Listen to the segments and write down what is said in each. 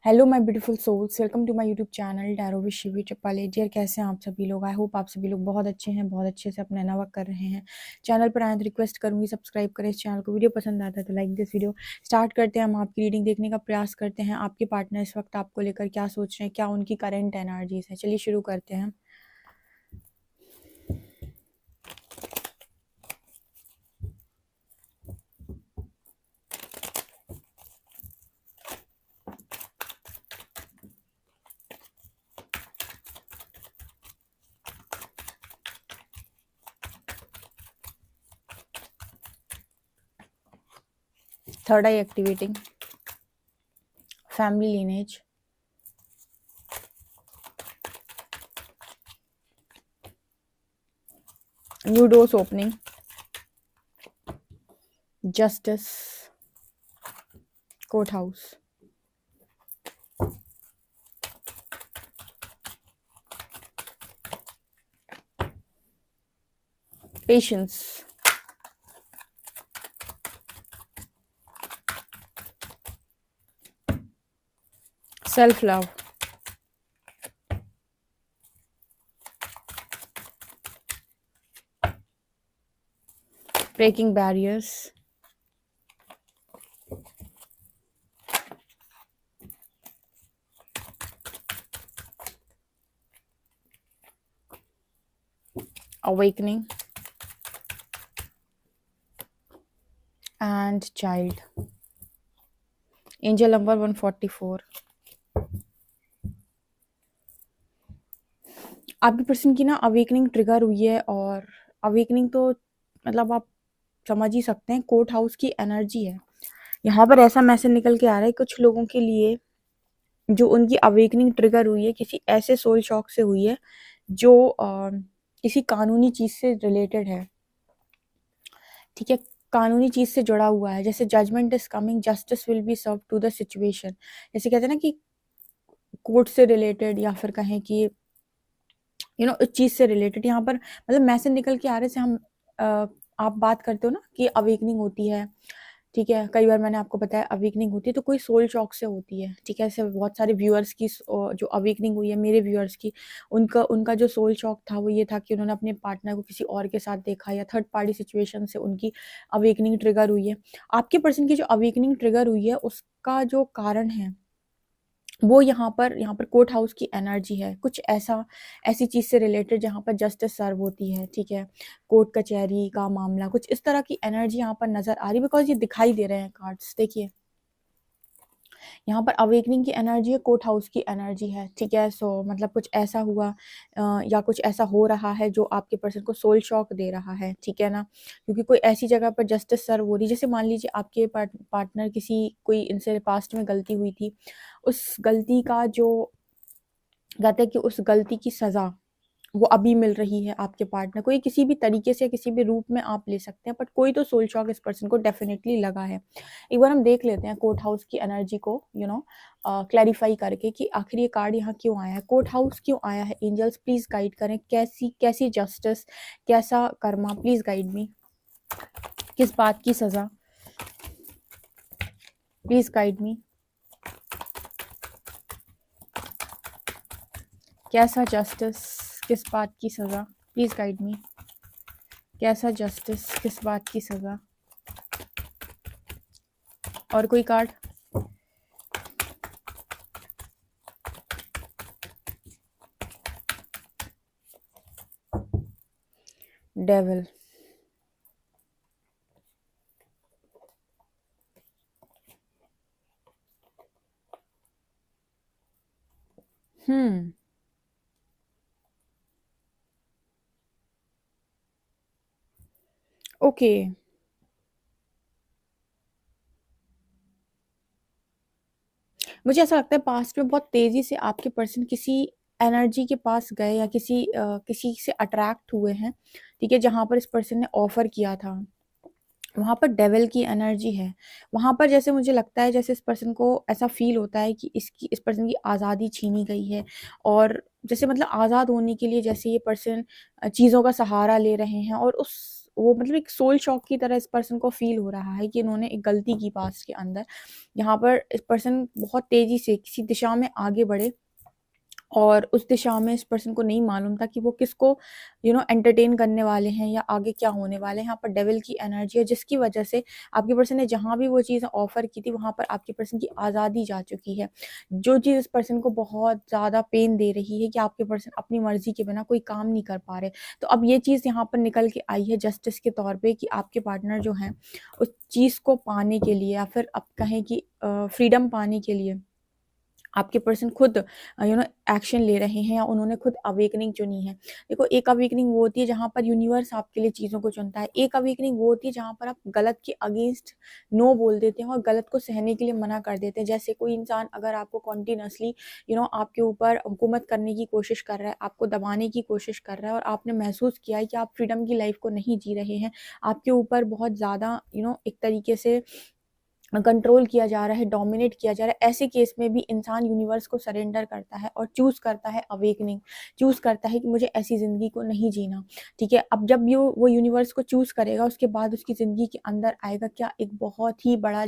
Hello my beautiful souls, welcome to my YouTube channel tarot with Shivi Tripal. Dear, कैसे हैं आप सभी लोग? आई होप आप सभी लोग बहुत अच्छे हैं, बहुत अच्छे से अपना नया वर्क कर रहे हैं। चैनल पर आए तो रिक्वेस्ट करूंगी सब्सक्राइब करें इस चैनल को। वीडियो पसंद आता है तो लाइक दिस वीडियो। स्टार्ट करते हैं, हम आपकी रीडिंग देखने का प्रयास करते हैं। आपके पार्टनर इस वक्त आपको लेकर क्या सोच रहे हैं, क्या उनकी करेंट एनर्जीज है। चलिए शुरू करते हैं। Third eye activating, family lineage, new doors opening, justice, court house, patience, self love, breaking barriers, awakening, and child. Angel number 144. आपकी पर्सन की ना अवेकनिंग ट्रिगर हुई है, और अवेकनिंग तो मतलब आप समझ ही सकते हैं, कोर्ट हाउस की एनर्जी है यहाँ पर। ऐसा मैसेज निकल के आ रहा है कुछ लोगों के लिए, जो उनकी अवेकनिंग ट्रिगर हुई है किसी ऐसे सोल शॉक से हुई है जो किसी कानूनी चीज से रिलेटेड है। ठीक है, कानूनी चीज से जुड़ा हुआ है। जैसे judgement is coming, justice will be serve to the situation. जैसे कहते हैं ना कि कोर्ट से रिलेटेड, या फिर कहें कि इस चीज से रिलेटेड यहाँ पर मतलब मैसेज निकल के आ रहे से हम आप बात करते हो ना कि अवेकनिंग होती है। ठीक है, कई बार मैंने आपको बताया अवेकनिंग होती है तो कोई सोल शॉक से होती है। ठीक है, ऐसे बहुत सारे व्यूअर्स की जो अवेकनिंग हुई है, मेरे व्यूअर्स की, उनका उनका जो सोल शॉक था वो ये था कि उन्होंने अपने पार्टनर को किसी और के साथ देखा, या थर्ड पार्टी सिचुएशन से उनकी अवेकनिंग ट्रिगर हुई है। आपके पर्सन की जो अवेकनिंग ट्रिगर हुई है उसका जो कारण है वो यहाँ पर कोर्ट हाउस की एनर्जी है। कुछ ऐसी चीज से रिलेटेड जहाँ पर जस्टिस सर्व होती है। ठीक है, कोर्ट कचहरी का मामला, कुछ इस तरह की एनर्जी यहाँ पर नजर आ रही है, बिकॉज ये दिखाई दे रहे हैं कार्ड्स। देखिए, यहाँ पर अवेकनिंग की एनर्जी है, कोर्ट हाउस की एनर्जी है। ठीक है, सो मतलब कुछ ऐसा हुआ या कुछ ऐसा हो रहा है जो आपके पर्सन को सोल शॉक दे रहा है। ठीक है ना, क्योंकि कोई ऐसी जगह पर जस्टिस सर्व हो रही है। जैसे मान लीजिए आपके पार्टनर किसी कोई इनसे पास्ट में गलती हुई थी, उस गलती का जो कहते हैं कि उस गलती की सजा वो अभी मिल रही है आपके पार्टनर को। ये किसी भी तरीके से, किसी भी रूप में आप ले सकते हैं, बट कोई तो सोल शॉक इस पर्सन को डेफिनेटली लगा है। एक बार हम देख लेते हैं कोर्ट हाउस की एनर्जी को क्लैरिफाई करके कि आखिर ये कार्ड यहाँ क्यों आया है, कोर्ट हाउस क्यों आया है। एंजल्स प्लीज गाइड करें, कैसी कैसी जस्टिस, कैसा कर्मा, प्लीज गाइड मी। किस बात की सजा, प्लीज गाइड मी। कैसा जस्टिस, किस बात की सजा, प्लीज गाइड मी। कैसा जस्टिस, किस बात की सजा। और कोई कार्ड, डेविल, ओके। मुझे ऐसा लगता है पास्ट में बहुत तेजी से आपके पर्सन किसी एनर्जी के पास गए, या किसी से अट्रैक्ट हुए हैं। ठीक है, जहां पर इस पर्सन ने ऑफर किया था वहां पर डेविल की एनर्जी है। वहां पर जैसे मुझे लगता है, जैसे इस पर्सन को ऐसा फील होता है कि इस पर्सन की आज़ादी छीनी गई है, और जैसे मतलब आज़ाद होने के लिए जैसे ये पर्सन चीज़ों का सहारा ले रहे हैं, और वो मतलब एक सोल शॉक की तरह इस पर्सन को फ़ील हो रहा है कि इन्होंने एक गलती की पास्ट के अंदर। यहाँ पर इस पर्सन बहुत तेज़ी से किसी दिशा में आगे बढ़े और उस दिशा में इस पर्सन को नहीं मालूम था कि वो किसको एंटरटेन करने वाले हैं या आगे क्या होने वाले हैं। यहाँ पर डेविल की एनर्जी है, जिसकी वजह से आपके पर्सन ने जहाँ भी वो चीज़ें ऑफर की थी वहाँ पर आपके पर्सन की आज़ादी जा चुकी है। जो चीज़ इस पर्सन को बहुत ज़्यादा पेन दे रही है कि आपके पर्सन अपनी मर्जी के बिना कोई काम नहीं कर पा रहे, तो अब ये चीज़ यहाँ पर निकल के आई है जस्टिस के तौर पे कि आपके पार्टनर जो हैं उस चीज़ को पाने के लिए या फिर आप कहें कि फ्रीडम पाने के लिए आपके पर्सन खुद एक्शन ले रहे हैं या उन्होंने खुद अवेकनिंग चुनी है। देखो, एक अवेकनिंग वो होती है जहाँ पर यूनिवर्स आपके लिए चीज़ों को चुनता है। एक अवेकनिंग वो होती है जहाँ पर आप गलत के अगेंस्ट नो बोल देते हैं और गलत को सहने के लिए मना कर देते हैं। जैसे कोई इंसान अगर आपको कंटीन्यूअसली आपके ऊपर हुकूमत करने की कोशिश कर रहा है, आपको दबाने की कोशिश कर रहा है और आपने महसूस किया है कि आप फ्रीडम की लाइफ को नहीं जी रहे हैं, आपके ऊपर बहुत ज़्यादा एक तरीके से कंट्रोल किया जा रहा है, डोमिनेट किया जा रहा है, ऐसे केस में भी इंसान यूनिवर्स को सरेंडर करता है और चूज़ करता है अवेकनिंग, चूज़ करता है कि मुझे ऐसी ज़िंदगी को नहीं जीना, ठीक है? अब जब वो यूनिवर्स को चूज़ करेगा, उसके बाद उसकी ज़िंदगी के अंदर आएगा क्या? एक बहुत ही बड़ा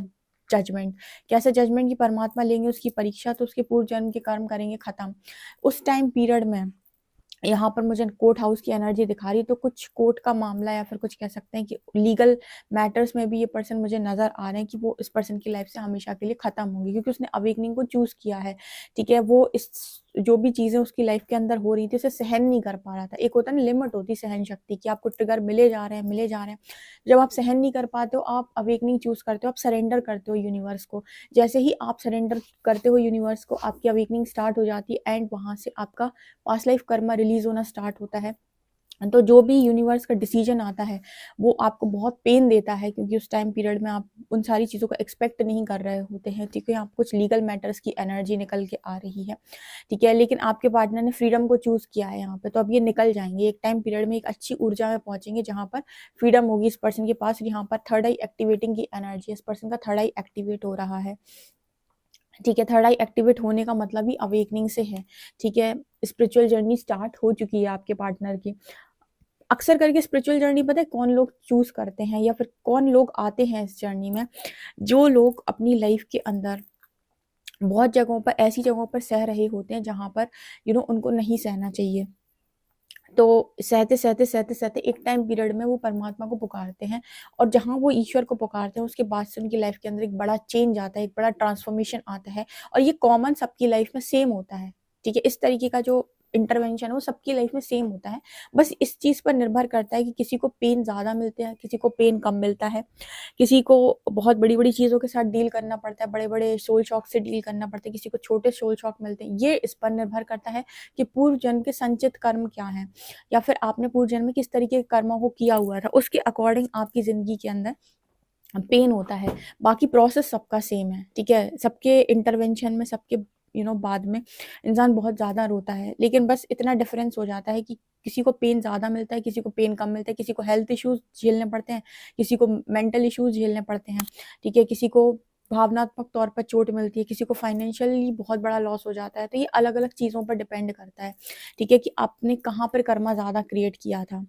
जजमेंट। कैसा जजमेंट? कि परमात्मा लेंगे उसकी परीक्षा, तो उसके पूर्व जन्म के कर्म करेंगे ख़त्म। उस टाइम पीरियड में यहाँ पर मुझे कोर्ट हाउस की एनर्जी दिखा रही है, तो कुछ कोर्ट का मामला या फिर कुछ कह सकते हैं कि लीगल मैटर्स में भी ये पर्सन मुझे नज़र आ रहे हैं कि वो इस पर्सन की लाइफ से हमेशा के लिए ख़त्म होंगी, क्योंकि उसने अवेकनिंग को चूज़ किया है, ठीक है? वो इस जो भी चीज़ें उसकी लाइफ के अंदर हो रही थी उसे सहन नहीं कर पा रहा था। एक होता है ना, लिमिट होती है सहन शक्ति की, आपको ट्रिगर मिले जा रहे हैं, मिले जा रहे हैं। जब आप सहन नहीं कर पाते हो, आप अवेकनिंग चूज़ करते हो, आप सरेंडर करते हो यूनिवर्स को। जैसे ही आप सरेंडर करते हो यूनिवर्स को, आपकी अवेकनिंग स्टार्ट हो जाती है एंड वहाँ से आपका पास्ट लाइफ कर्मा रिलीज़ होना स्टार्ट होता है। तो जो भी यूनिवर्स का डिसीजन आता है, वो आपको बहुत पेन देता है, क्योंकि उस टाइम पीरियड में आप उन सारी चीज़ों को एक्सपेक्ट नहीं कर रहे होते हैं, ठीक है? यहाँ कुछ लीगल मैटर्स की एनर्जी निकल के आ रही है, ठीक है? लेकिन आपके पार्टनर ने फ्रीडम को चूज़ किया है यहाँ पे, तो अब ये निकल जाएँगे। एक टाइम पीरियड में एक अच्छी ऊर्जा में पहुँचेंगे जहाँ पर फ्रीडम होगी इस पर्सन के पास। यहाँ पर थर्ड आई एक्टिवेटिंग की एनर्जी है, इस पर्सन का थर्ड आई एक्टिवेट हो रहा है, ठीक है? थर्ड आई एक्टिवेट होने का मतलब ही अवेकनिंग से है, ठीक है? स्पिरिचुअल जर्नी स्टार्ट हो चुकी है आपके पार्टनर की। अक्सर करके स्पिरिचुअल जर्नी पता है कौन लोग चूज़ करते हैं या फिर कौन लोग आते हैं इस जर्नी में? जो लोग अपनी लाइफ के अंदर बहुत जगहों पर, ऐसी जगहों पर सह रहे होते हैं जहाँ पर उनको नहीं सहना चाहिए। तो सहते एक टाइम पीरियड में वो परमात्मा को पुकारते हैं और जहाँ वो ईश्वर को पुकारते हैं उसके बाद से उनकी लाइफ के अंदर एक बड़ा चेंज आता है, एक बड़ा ट्रांसफॉर्मेशन आता है और ये कॉमन सबकी लाइफ में सेम होता है, ठीक है? इस तरीके का जो इंटरवेंशन है वो सबकी लाइफ में सेम होता है। बस इस चीज़ पर निर्भर करता है कि किसी को पेन ज़्यादा मिलते हैं, किसी को पेन कम मिलता है, किसी को बहुत बड़ी-बड़ी चीज़ों के साथ डील करना पड़ता है, बड़े-बड़े सोल शॉक से डील करना पड़ता है, किसी को छोटे सोल शॉक मिलते हैं। ये इस पर निर्भर करता है कि पूर्व जन्म के संचित कर्म क्या हैं या फिर आपने पूर्व जन्म में किस तरीके के कर्मों को किया हुआ था, उसके अकॉर्डिंग आपकी ज़िंदगी के अंदर पेन होता है। बाकी प्रोसेस सबका सेम है, ठीक है? सबके इंटरवेंशन में, सबके बाद में इंसान बहुत ज़्यादा रोता है, लेकिन बस इतना डिफरेंस हो जाता है कि किसी को पेन ज़्यादा मिलता है, किसी को पेन कम मिलता है, किसी को हेल्थ इश्यूज़ झेलने पड़ते हैं, किसी को मेंटल इश्यूज़ झेलने पड़ते हैं, ठीक है? किसी को भावनात्मक तौर पर चोट मिलती है, किसी को फाइनेंशियली बहुत बड़ा लॉस हो जाता है। तो ये अलग-अलग चीज़ों पर डिपेंड करता है, ठीक है? कि आपने कहाँ पर कर्मा ज़्यादा क्रिएट किया था।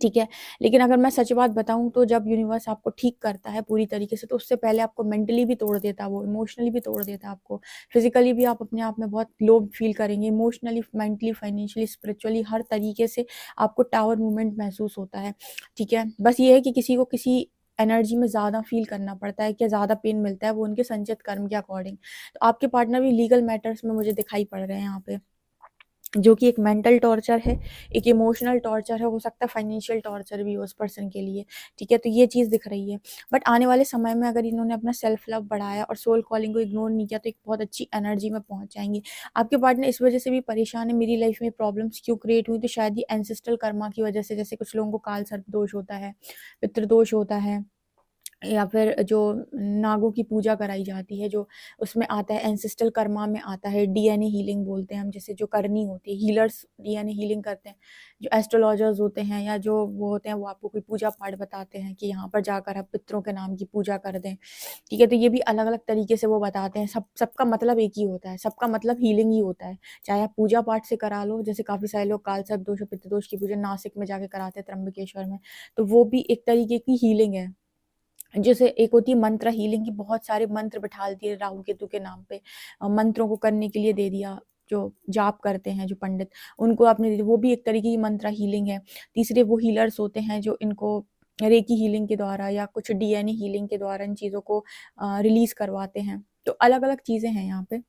ठीक है? लेकिन अगर मैं सच बात बताऊँ तो जब यूनिवर्स आपको ठीक करता है पूरी तरीके से, तो उससे पहले आपको मेंटली भी तोड़ देता है वो, इमोशनली भी तोड़ देता है आपको। फिज़िकली भी आप अपने आप में बहुत लो फ़ील करेंगे, इमोशनली, मेंटली, फाइनेंशियली, स्पिरिचुअली हर तरीके से आपको टावर मूवमेंट महसूस होता है, ठीक है? बस ये है कि किसी को किसी एनर्जी में ज़्यादा फ़ील करना पड़ता है, क्या ज़्यादा पेन मिलता है, वो उनके संचित कर्म के अकॉर्डिंग। तो आपके पार्टनर भी लीगल मैटर्स में मुझे दिखाई पड़ रहे हैं यहाँ पे। जो कि एक मेंटल टॉर्चर है, एक इमोशनल टॉर्चर है, हो सकता है फाइनेंशियल टॉर्चर भी हो उस पर्सन के लिए, ठीक है? तो ये चीज़ दिख रही है। बट आने वाले समय में अगर इन्होंने अपना सेल्फ लव बढ़ाया और सोल कॉलिंग को इग्नोर नहीं किया, तो एक बहुत अच्छी एनर्जी में पहुँच जाएँगे। आपके पार्टनर इस वजह से भी परेशान है, मेरी लाइफ में प्रॉब्लम्स क्यों क्रिएट हुई? तो शायद ये एंसेस्ट्रल कर्मा की वजह से, जैसे कुछ लोगों को काल सर्प दोष होता है, पितृदोष होता है, या फिर जो नागों की पूजा कराई जाती है, जो उसमें आता है एंसेस्ट्रल कर्मा में आता है, डीएनए हीलिंग बोलते हैं हम, जैसे जो करनी होती है, हीलर्स डीएनए हीलिंग करते हैं, जो एस्ट्रोलॉजर्स होते हैं या जो वो होते हैं, वो आपको कोई पूजा पाठ बताते हैं कि यहाँ पर जाकर आप पितरों के नाम की पूजा कर दें, ठीक है। तो ये भी अलग अलग तरीके से वो बताते हैं, सबका मतलब एक ही होता है, सबका मतलब हीलिंग ही होता है, चाहे आप पूजा पाठ से करा लो, जैसे काफी सारे लोग काल सर्प दोष और पितृ दोष की पूजा नासिक में जाके कराते हैं, त्र्यंबकेश्वर में, तो वो भी एक तरीके की हीलिंग है। जैसे एक होती है मंत्र हीलिंग की, बहुत सारे मंत्र बिठा दिए राहु केतु के नाम पे, मंत्रों को करने के लिए दे दिया, जो जाप करते हैं जो पंडित, उनको आपने दे दिया, वो भी एक तरीके की मंत्र हीलिंग है। तीसरे वो हीलर्स होते हैं जो इनको रेकी हीलिंग के द्वारा या कुछ डीएनए हीलिंग के द्वारा इन चीज़ों को रिलीज करवाते हैं। तो अलग अलग चीज़ें हैं यहाँ पे।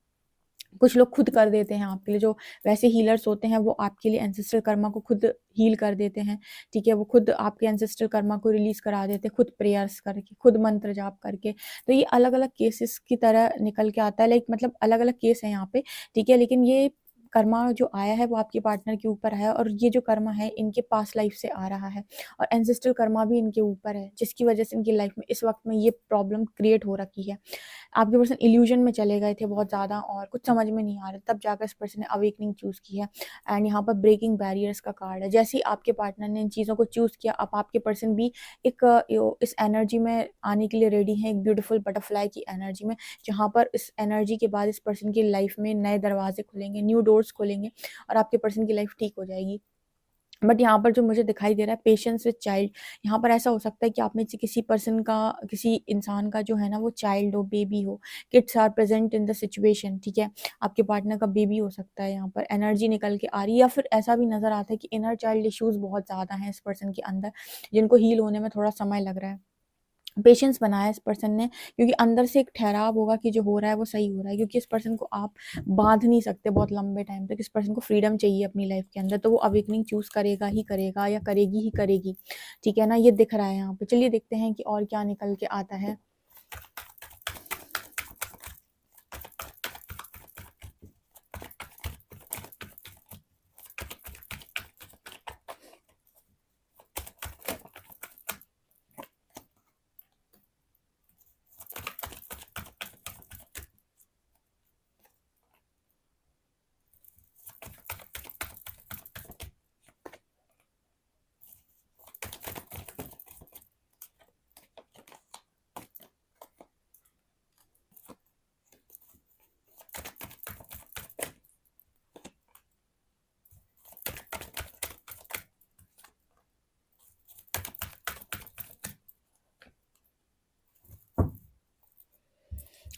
कुछ लोग खुद कर देते हैं आपके लिए, जो वैसे हीलर्स होते हैं वो आपके लिए एंसेस्ट्रल कर्मा को खुद हील कर देते हैं, ठीक है। वो खुद आपके एंसेस्ट्रल कर्मा को रिलीज करा देते हैं, खुद प्रेयर्स करके, खुद मंत्र जाप करके। तो ये अलग अलग केसेस की तरह निकल के आता है, लाइक मतलब अलग अलग केस है यहाँ पे, ठीक है। लेकिन ये कर्मा जो आया है वो आपके पार्टनर के ऊपर है, और ये जो कर्मा है इनके पास्ट लाइफ से आ रहा है, और एंसेस्ट्रल कर्मा भी इनके ऊपर है, जिसकी वजह से इनकी लाइफ में इस वक्त में ये प्रॉब्लम क्रिएट हो रखी है। आपके पर्सन इल्यूजन में चले गए थे बहुत ज़्यादा, और कुछ समझ में नहीं आ रहा, तब जाकर इस पर्सन ने अवेकनिंग चूज़ की है। एंड यहाँ पर ब्रेकिंग बैरियर्स का कार्ड है। जैसे ही आपके पार्टनर ने इन चीज़ों को चूज़ किया, अब आपके पर्सन भी एक इस एनर्जी में आने के लिए रेडी है, एक ब्यूटीफुल बटरफ्लाई की एनर्जी में, जहाँ पर इस एनर्जी के बाद इस पर्सन की लाइफ में नए दरवाजे खुलेंगे, न्यू डोर्स खुलेंगे, और आपके पर्सन की लाइफ ठीक हो जाएगी। बट यहाँ पर जो मुझे दिखाई दे रहा है, पेशेंस विद चाइल्ड, यहाँ पर ऐसा हो सकता है कि आप में से किसी पर्सन का, किसी इंसान का जो है ना वो चाइल्ड हो, बेबी हो, kids are present in the situation, ठीक है। आपके पार्टनर का बेबी हो सकता है, यहाँ पर एनर्जी निकल के आ रही है, या फिर ऐसा भी नजर आता है कि इनर चाइल्ड इश्यूज बहुत ज्यादा हैं इस पर्सन के अंदर, जिनको हील होने में थोड़ा समय लग रहा है। पेशेंस बनाया इस पर्सन ने, क्योंकि अंदर से एक ठहराव होगा कि जो हो रहा है वो सही हो रहा है, क्योंकि इस पर्सन को आप बांध नहीं सकते बहुत लंबे टाइम तक, इस पर्सन को फ्रीडम चाहिए अपनी लाइफ के अंदर, तो वो अवेकनिंग चूज करेगा ही करेगा, या करेगी ही करेगी, ठीक है ना। ये दिख रहा है यहाँ पे। चलिए देखते हैं कि और क्या निकल के आता है।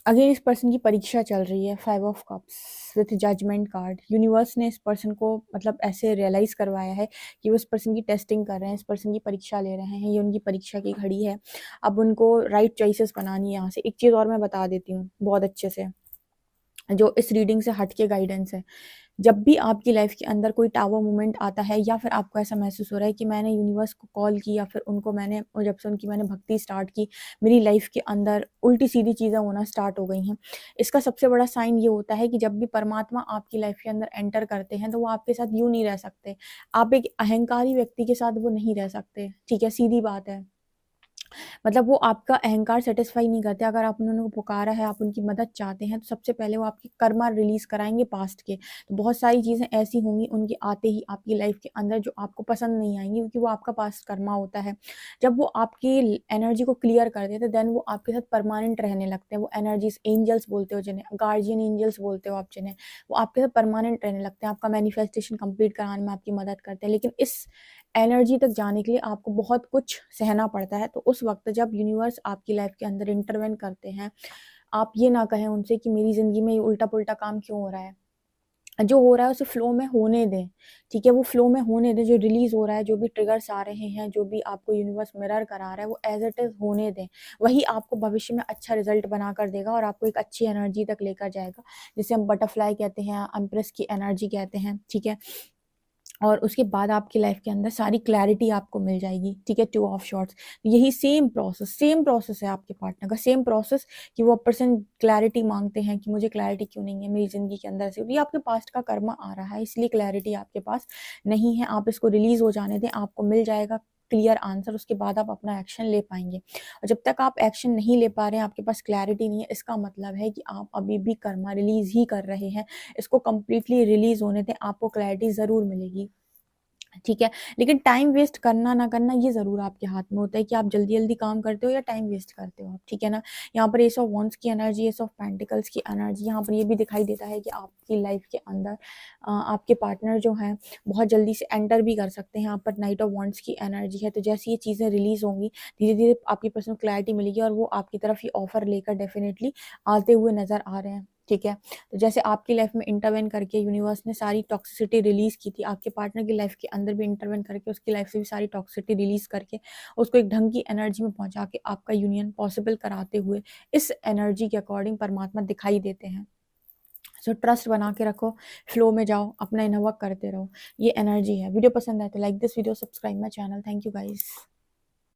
अगेन इस पर्सन की परीक्षा चल रही है, 5 of cups with judgement card. Universe ने इस पर्सन को मतलब ऐसे रियलाइज करवाया है कि वो इस पर्सन की टेस्टिंग कर रहे हैं, इस पर्सन की परीक्षा ले रहे हैं, ये उनकी परीक्षा की घड़ी है। अब उनको राइट चॉइसेस बनानी है। यहाँ से एक चीज़ और मैं बता देती हूँ बहुत अच्छे से, जो इस रीडिंग से हट के गाइडेंस है। जब भी आपकी लाइफ के अंदर कोई टावर मोमेंट आता है, या फिर आपको ऐसा महसूस हो रहा है कि मैंने यूनिवर्स को कॉल की, या फिर उनको मैंने, और जब से उनकी मैंने भक्ति स्टार्ट की, मेरी लाइफ के अंदर उल्टी सीधी चीज़ें होना स्टार्ट हो गई हैं, इसका सबसे बड़ा साइन ये होता है कि जब भी परमात्मा आपकी लाइफ के अंदर एंटर करते हैं, तो वो आपके साथ यूं नहीं रह सकते। आप एक अहंकारी व्यक्ति के साथ वो नहीं रह सकते, ठीक है, सीधी बात है। मतलब वो आपका अहंकार सेटिस्फाई नहीं करते। अगर आप उन्होंने पुकारा है, आप उनकी मदद चाहते हैं, तो सबसे पहले वो आपके कर्मा रिलीज कराएंगे पास्ट के। तो बहुत सारी चीज़ें ऐसी होंगी उनके आते ही आपकी लाइफ के अंदर जो आपको पसंद नहीं आएंगी, क्योंकि वो आपका पास्ट कर्मा होता है। जब वो आपकी एनर्जी को क्लियर कर देते, देन वो आपके साथ परमानेंट रहने लगते हैं। वो एनर्जीज, एंजल्स बोलते हो जिन्हें, गार्जियन एंजल्स बोलते हो आप जिन्हें, वो आपके साथ परमानेंट रहने लगते हैं, आपका मैनिफेस्टेशन कंप्लीट कराने में आपकी मदद करते हैं। लेकिन इस एनर्जी तक जाने के लिए आपको बहुत कुछ सहना पड़ता है। तो उस वक्त जब यूनिवर्स आपकी लाइफ के अंदर इंटरवेन करते हैं, आप ये ना कहें उनसे कि मेरी ज़िंदगी में ये उल्टा पुल्टा काम क्यों हो रहा है। जो हो रहा है उसे फ्लो में होने दें, ठीक है। वो फ्लो में होने दें, जो रिलीज हो रहा है, जो भी ट्रिगर्स आ रहे हैं, जो भी आपको यूनिवर्स मिरर करा रहा है, वो एज इट इज होने दें। वही आपको भविष्य में अच्छा रिजल्ट बना कर देगा, और आपको एक अच्छी एनर्जी तक लेकर जाएगा, जिसे हम बटरफ्लाई कहते हैं, एम्प्रेस की एनर्जी कहते हैं, ठीक है। और उसके बाद आपकी लाइफ के अंदर सारी क्लैरिटी आपको मिल जाएगी, ठीक है। 2 ऑफ शॉर्ट्स, यही सेम प्रोसेस है आपके पार्टनर का, सेम प्रोसेस कि वो पर्सन क्लैरिटी मांगते हैं कि मुझे क्लैरिटी क्यों नहीं है मेरी ज़िंदगी के अंदर से। ये आपके पास्ट का कर्मा आ रहा है, इसलिए क्लैरिटी आपके पास नहीं है। आप इसको रिलीज हो जाने दें, आपको मिल जाएगा। क्लियर आंसर, उसके बाद आप अपना एक्शन ले पाएंगे। और जब तक आप एक्शन नहीं ले पा रहे हैं, आपके पास क्लैरिटी नहीं है, इसका मतलब है कि आप अभी भी कर्मा रिलीज ही कर रहे हैं। इसको कंप्लीटली रिलीज होने दें, आपको क्लैरिटी ज़रूर मिलेगी, ठीक है। लेकिन टाइम वेस्ट करना ना करना ये ज़रूर आपके हाथ में होता है कि आप जल्दी जल्दी काम करते हो या टाइम वेस्ट करते हो आप, ठीक है ना। यहाँ पर एस ऑफ वॉन्ड्स की एनर्जी, एस ऑफ पेंटिकल्स की एनर्जी, यहाँ पर ये भी दिखाई देता है कि आपकी लाइफ के अंदर आपके पार्टनर जो हैं बहुत जल्दी से एंटर भी कर सकते हैं। यहाँ पर नाइट ऑफ वॉन्ड्स की एनर्जी है। तो जैसे ये चीज़ें रिलीज होंगी, धीरे धीरे आपकी पर्सनल क्लैरिटी मिलेगी और वो आपकी तरफ ये ऑफर लेकर डेफिनेटली आते हुए नजर आ रहे हैं, ठीक है। तो जैसे आपकी लाइफ में इंटरवेन करके यूनिवर्स ने सारी टॉक्सिसिटी रिलीज की थी, आपके पार्टनर की लाइफ के अंदर भी इंटरवेन करके उसकी लाइफ से भी सारी टॉक्सिसिटी रिलीज करके उसको एक ढंग की एनर्जी में पहुंचा के आपका यूनियन पॉसिबल कराते हुए इस एनर्जी के अकॉर्डिंग परमात्मा दिखाई देते हैं। सो ट्रस्ट बना के रखो, फ्लो में जाओ, अपना इनर वर्क करते रहो, ये एनर्जी है। वीडियो पसंद आए तो like this video, subscribe my channel. Thank you guys.